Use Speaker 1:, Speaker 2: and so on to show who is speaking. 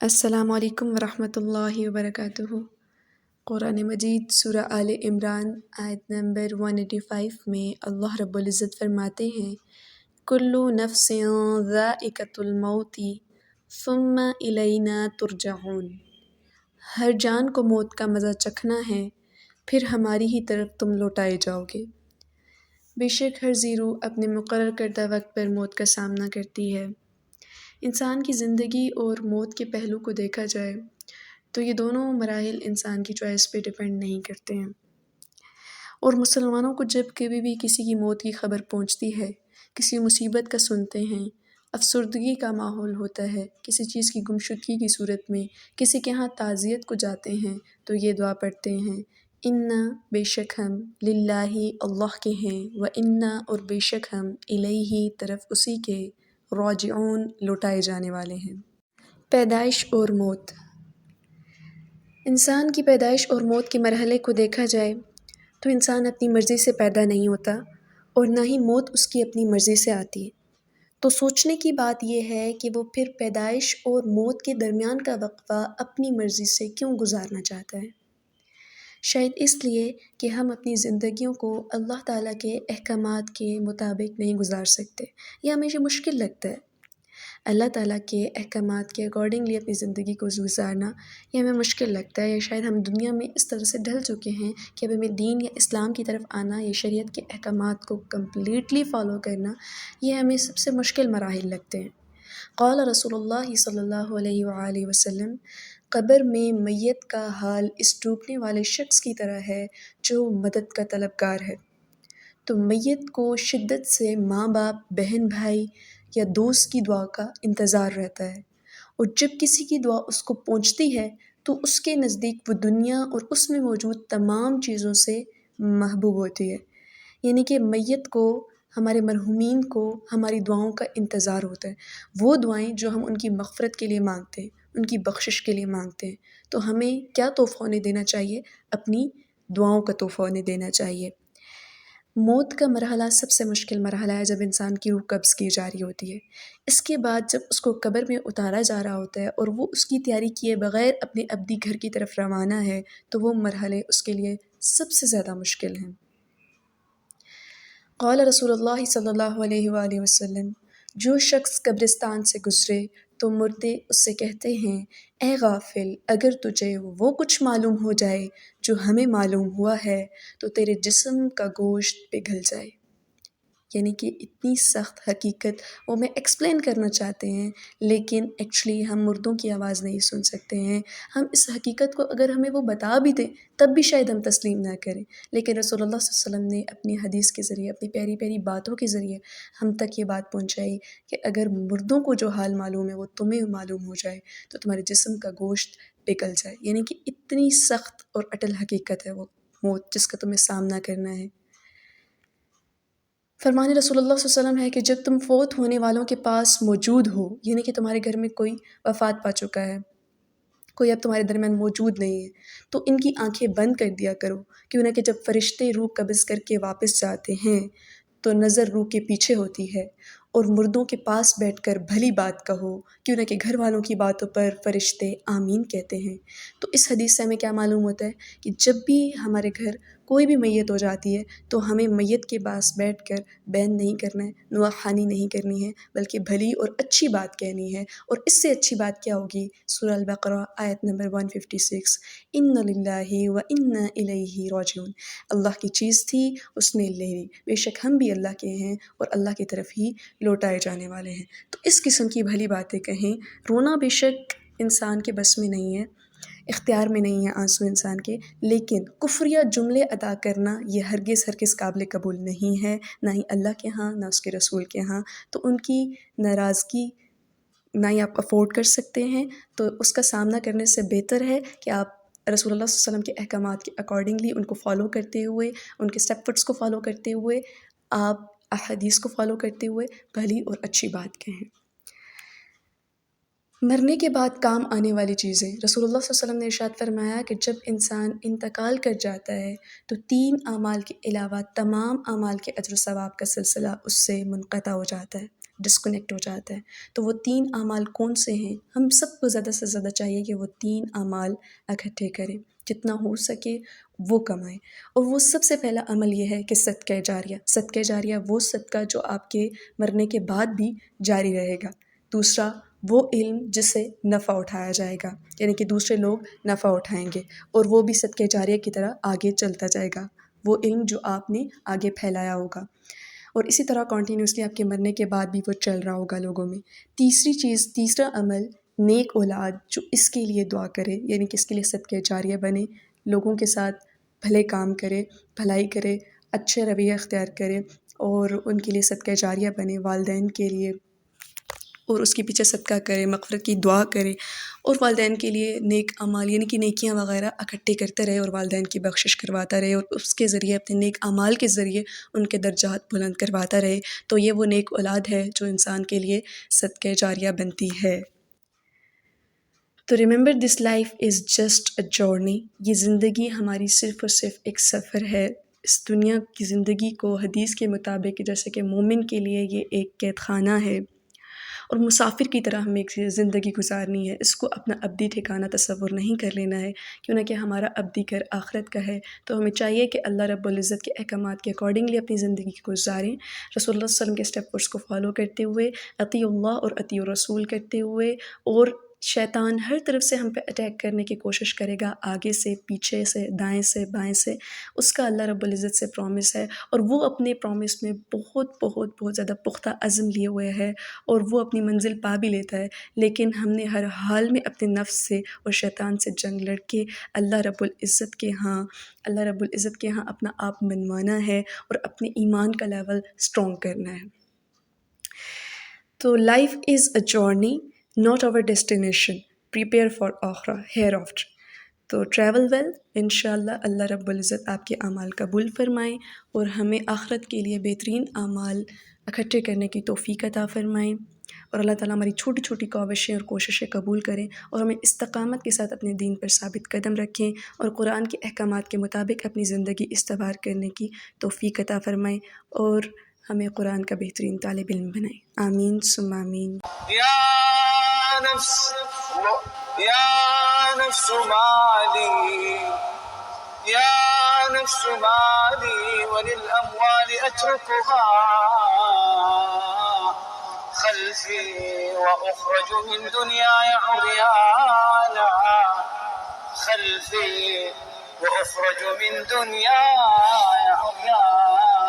Speaker 1: السلام علیکم ورحمۃ اللہ وبرکاتہ۔ قرآن مجید سورہ آل عمران آیت نمبر 185 میں اللہ رب العزت فرماتے ہیں کل نفس ذائقۃ الموت ثم الینا ترجعون۔ ہر جان کو موت کا مزہ چکھنا ہے، پھر ہماری ہی طرف تم لوٹائے جاؤ گے۔ بے شک ہر زی روح اپنے مقرر کردہ وقت پر موت کا سامنا کرتی ہے۔ انسان کی زندگی اور موت کے پہلو کو دیکھا جائے تو یہ دونوں مراحل انسان کی چوائس پہ ڈیپینڈ نہیں کرتے ہیں، اور مسلمانوں کو جب کبھی بھی کسی کی موت کی خبر پہنچتی ہے، کسی مصیبت کا سنتے ہیں، افسردگی کا ماحول ہوتا ہے، کسی چیز کی گمشدگی کی صورت میں کسی کے ہاں تعزیت کو جاتے ہیں تو یہ دعا پڑھتے ہیں انا بے شک ہم للہ اللہ کے ہیں، و انا اور بے شک ہم الیہ طرف اسی کے راجعون لوٹائے جانے والے ہیں۔ پیدائش اور موت۔ انسان کی پیدائش اور موت کے مرحلے کو دیکھا جائے تو انسان اپنی مرضی سے پیدا نہیں ہوتا اور نہ ہی موت اس کی اپنی مرضی سے آتی ہے۔ تو سوچنے کی بات یہ ہے کہ وہ پھر پیدائش اور موت کے درمیان کا وقفہ اپنی مرضی سے کیوں گزارنا چاہتا ہے؟ شاید اس لیے کہ ہم اپنی زندگیوں کو اللہ تعالیٰ کے احکامات کے مطابق نہیں گزار سکتے، یہ ہمیں مشکل لگتا ہے۔ اللہ تعالیٰ کے احکامات کے اکارڈنگلی اپنی زندگی کو گزارنا یہ ہمیں مشکل لگتا ہے، یا شاید ہم دنیا میں اس طرح سے ڈھل چکے ہیں کہ اب ہمیں دین یا اسلام کی طرف آنا یا شریعت کے احکامات کو کمپلیٹلی فالو کرنا یہ ہمیں سب سے مشکل مراحل لگتے ہیں۔ قال رسول اللہ صلی اللہ علیہ وآلہ وسلم، قبر میں میت کا حال اس ڈوبنے والے شخص کی طرح ہے جو مدد کا طلبگار ہے۔ تو میت کو شدت سے ماں باپ، بہن بھائی یا دوست کی دعا کا انتظار رہتا ہے، اور جب کسی کی دعا اس کو پہنچتی ہے تو اس کے نزدیک وہ دنیا اور اس میں موجود تمام چیزوں سے محبوب ہوتی ہے۔ یعنی کہ میت کو، ہمارے مرحومین کو ہماری دعاؤں کا انتظار ہوتا ہے، وہ دعائیں جو ہم ان کی مغفرت کے لیے مانگتے ہیں، ان کی بخشش کے لیے مانگتے ہیں۔ تو ہمیں کیا تحفہ انہیں دینا چاہیے؟ اپنی دعاؤں کا تحفہ انہیں دینا چاہیے۔ موت کا مرحلہ سب سے مشکل مرحلہ ہے جب انسان کی روح قبض کی جا رہی ہوتی ہے۔ اس کے بعد جب اس کو قبر میں اتارا جا رہا ہوتا ہے اور وہ اس کی تیاری کیے بغیر اپنے ابدی گھر کی طرف روانہ ہے تو وہ مرحلے اس کے لیے سب سے زیادہ مشکل ہیں۔ قال رسول اللہ صلی اللہ علیہ وآلہ وسلم، جو شخص قبرستان سے گزرے تو مردے اس سے کہتے ہیں اے غافل، اگر تجھے وہ کچھ معلوم ہو جائے جو ہمیں معلوم ہوا ہے تو تیرے جسم کا گوشت پگھل جائے۔ یعنی کہ اتنی سخت حقیقت وہ میں ایکسپلین کرنا چاہتے ہیں، لیکن ایکچولی ہم مردوں کی آواز نہیں سن سکتے ہیں۔ ہم اس حقیقت کو اگر ہمیں وہ بتا بھی دیں تب بھی شاید ہم تسلیم نہ کریں، لیکن رسول اللہ صلی اللہ علیہ وسلم نے اپنی حدیث کے ذریعے، اپنی پیاری پیاری باتوں کے ذریعے ہم تک یہ بات پہنچائی کہ اگر مردوں کو جو حال معلوم ہے وہ تمہیں معلوم ہو جائے تو تمہارے جسم کا گوشت پگھل جائے۔ یعنی کہ اتنی سخت اور اٹل حقیقت ہے وہ موت جس کا تمہیں سامنا کرنا ہے۔ فرمان رسول اللہ صلی اللہ علیہ وسلم ہے کہ جب تم فوت ہونے والوں کے پاس موجود ہو، یعنی کہ تمہارے گھر میں کوئی وفات پا چکا ہے، کوئی اب تمہارے درمیان موجود نہیں ہے، تو ان کی آنکھیں بند کر دیا کرو، کیوں نہ کہ جب فرشتے روح قبض کر کے واپس جاتے ہیں تو نظر روح کے پیچھے ہوتی ہے، اور مردوں کے پاس بیٹھ کر بھلی بات کہو، کیوں نہ کہ گھر والوں کی باتوں پر فرشتے آمین کہتے ہیں۔ تو اس حدیث سے ہمیں کیا معلوم ہوتا ہے کہ جب بھی ہمارے گھر کوئی بھی میت ہو جاتی ہے تو ہمیں میت کے پاس بیٹھ کر بین نہیں کرنا ہے، نواخوانی نہیں کرنی ہے، بلکہ بھلی اور اچھی بات کہنی ہے۔ اور اس سے اچھی بات کیا ہوگی؟ سورہ البقرہ آیت نمبر 156، ان للہ و انا الیہ راجعون۔ اللہ کی چیز تھی، اس نے لے لی، بے شک ہم بھی اللہ کے ہیں اور اللہ کی طرف ہی لوٹائے جانے والے ہیں۔ تو اس قسم کی بھلی باتیں کہیں۔ رونا بے شک انسان کے بس میں نہیں ہے، اختیار میں نہیں ہے آنسو انسان کے، لیکن کفریہ جملے ادا کرنا یہ ہرگز قابل قبول نہیں ہے، نہ ہی اللہ کے ہاں نہ اس کے رسول کے ہاں۔ تو ان کی ناراضگی نہ ہی آپ افورڈ کر سکتے ہیں، تو اس کا سامنا کرنے سے بہتر ہے کہ آپ رسول اللہ صلی اللہ علیہ وسلم کے احکامات کے اکارڈنگلی ان کو فالو کرتے ہوئے، ان کے اسٹیپ ورڈس کو فالو کرتے ہوئے، آپ احادیث کو فالو کرتے ہوئے بھلی اور اچھی بات کہیں۔ مرنے کے بعد کام آنے والی چیزیں۔ رسول اللہ صلی اللہ علیہ وسلم نے ارشاد فرمایا کہ جب انسان انتقال کر جاتا ہے تو 3 اعمال کے علاوہ تمام اعمال کے اجر و ثواب کا سلسلہ اس سے منقطع ہو جاتا ہے۔ ڈسکنیکٹ ہو جاتا ہے۔ تو وہ 3 اعمال کون سے ہیں؟ ہم سب کو زیادہ سے زیادہ چاہیے کہ وہ 3 اعمال اکٹھے کریں، جتنا ہو سکے وہ کمائیں۔ اور وہ سب سے پہلا عمل یہ ہے کہ صدقہ جاریہ۔ صدقہ جاریہ وہ صدقہ جو آپ کے مرنے کے بعد بھی جاری رہے گا۔ دوسرا وہ علم جس سے نفع اٹھایا جائے گا، یعنی کہ دوسرے لوگ نفع اٹھائیں گے اور وہ بھی صدقہ جاریہ کی طرح آگے چلتا جائے گا، وہ علم جو آپ نے آگے پھیلایا ہوگا، اور اسی طرح کنٹینیوسلی آپ کے مرنے کے بعد بھی وہ چل رہا ہوگا لوگوں میں۔ تیسرا عمل نیک اولاد جو اس کے لیے دعا کرے، یعنی کہ اس کے لیے صدقہ جاریہ بنے، لوگوں کے ساتھ بھلے کام کرے، بھلائی کرے، اچھے رویہ اختیار کرے اور ان کے لیے صدقہ جاریہ بنے، والدین کے لیے، اور اس کے پیچھے صدقہ کرے، مغفرت کی دعا کرے، اور والدین کے لیے نیک اعمال یعنی کہ نیکیاں وغیرہ اکٹھے کرتا رہے اور والدین کی بخشش کرواتا رہے، اور اس کے ذریعے اپنے نیک اعمال کے ذریعے ان کے درجات بلند کرواتا رہے، تو یہ وہ نیک اولاد ہے جو انسان کے لیے صدقہ جاریہ بنتی ہے۔ تو remember this life is just a journey, یہ زندگی ہماری صرف اور صرف ایک سفر ہے۔ اس دنیا کی زندگی کو حدیث کے مطابق جیسے کہ مومن کے لیے یہ ایک قید خانہ ہے، اور مسافر کی طرح ہمیں ایک زندگی گزارنی ہے۔ اس کو اپنا ابدی ٹھکانہ تصور نہیں کر لینا ہے، کیوں نہ کہ ہمارا ابدی گھر آخرت کا ہے۔ تو ہمیں چاہیے کہ اللہ رب العزت کے احکامات کے اکارڈنگلی اپنی زندگی کو گزاریں، رسول اللہ صلی اللہ علیہ وسلم کے اسٹیپ ورڈز کو فالو کرتے ہوئے، اطیع اللہ اور اطیع الرسول کرتے ہوئے، اور شیطان ہر طرف سے ہم پہ اٹیک کرنے کی کوشش کرے گا، آگے سے، پیچھے سے، دائیں سے، بائیں سے، اس کا اللہ رب العزت سے پرومس ہے، اور وہ اپنے پرومس میں بہت بہت بہت زیادہ پختہ عزم لیے ہوئے ہے، اور وہ اپنی منزل پا بھی لیتا ہے، لیکن ہم نے ہر حال میں اپنے نفس سے اور شیطان سے جنگ لڑ کے اللہ رب العزت کے ہاں اپنا آپ منوانا ہے اور اپنے ایمان کا لیول سٹرونگ کرنا ہے۔ تو life is a journey not our destination, prepare for آخرہ hereafter۔ تو ٹریول ویل، انشاءاللہ اللہ رب العزت آپ کے اعمال قبول فرمائیں اور ہمیں آخرت کے لیے بہترین اعمال اکٹھے کرنے کی توفیق عطا فرمائیں، اور اللہ تعالیٰ ہماری چھوٹی چھوٹی کاوشیں اور کوششیں قبول کریں اور ہمیں استقامت کے ساتھ اپنے دین پر ثابت قدم رکھیں اور قرآن کے احکامات کے مطابق اپنی زندگی استوار کرنے کی توفیق عطا فرمائیں، اور ہمیں قرآن کا بہترین طالب علم بنائیں۔ آمین ثم آمین۔
Speaker 2: يا نفس مالي يا نفس مالي وللأموال أتركها خلفي وأخرج من دنياي عريانا خلفي وأخرج من دنياي عريانا